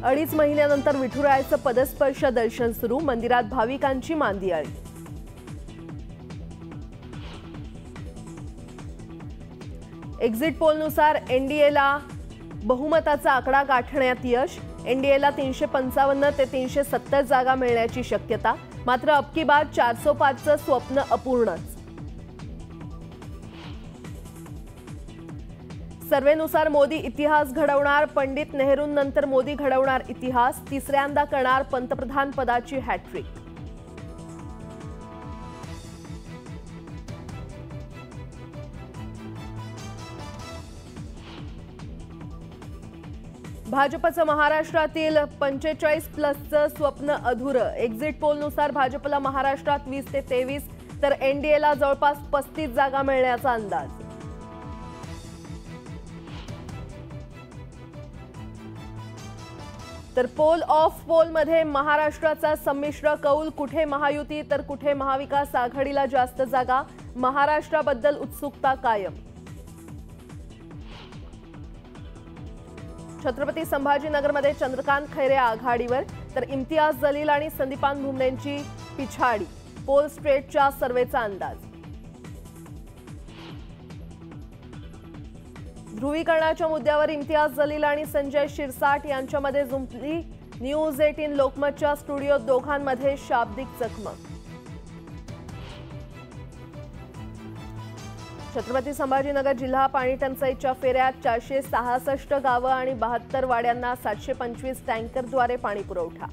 2.5 महिन्यानंतर विठुरायाचं पदस्पर्श दर्शन सुरू, मंदिरात भाविकांची मांदियाळी। एक्झिट पोलनुसार एनडीएला बहुमताचा आकडा गाठण्यात यश। एनडीएला 355 ते 370 जागा मिळण्याची शक्यता, मात्र अबकी बार 405चं स्वप्न अपूर्णच। सर्वेनुसार मोदी इतिहास घडवणार, पंडित नेहरूंनंतर मोदी घडवणार इतिहास, तिसऱ्यांदा करणार पंतप्रधान पदाची हॅट्रिक। भाजपचं महाराष्ट्रातील 45+चं स्वप्न अधुरं। एक्झिट पोलनुसार भाजपला महाराष्ट्रात 20 ते 23 तर एनडीएला जवळपास 35 जागा मिळण्याचा अंदाज। तर पोल ऑफ पोलमध्ये महाराष्ट्राचा संमिश्र कौल, कुठे महायुती तर कुठे महाविकास आघाडीला जास्त जागा, महाराष्ट्राबद्दल उत्सुकता कायम। छत्रपती संभाजीनगरमध्ये चंद्रकांत खैरे आघाडीवर तर इम्तियाज जलील आणि संदीपान भुमरेंची पिछाडी, पोल स्ट्रेटच्या सर्वेचा अंदाज। ध्रुवीकरणाच्या मुद्द्यावर इम्तियाज जलील आणि संजय शिरसाट यांच्यामध्ये जुंपली न्यूज 18 लोकमतच्या स्टुडिओत दोघांमध्ये शाब्दिक चकमक। छत्रपती संभाजीनगर जिल्हा पाणी टंचाईच्या फेऱ्यात 466 गावं आणि 72 वाड्यांना 725 टँकरद्वारे पाणी पुरवठा।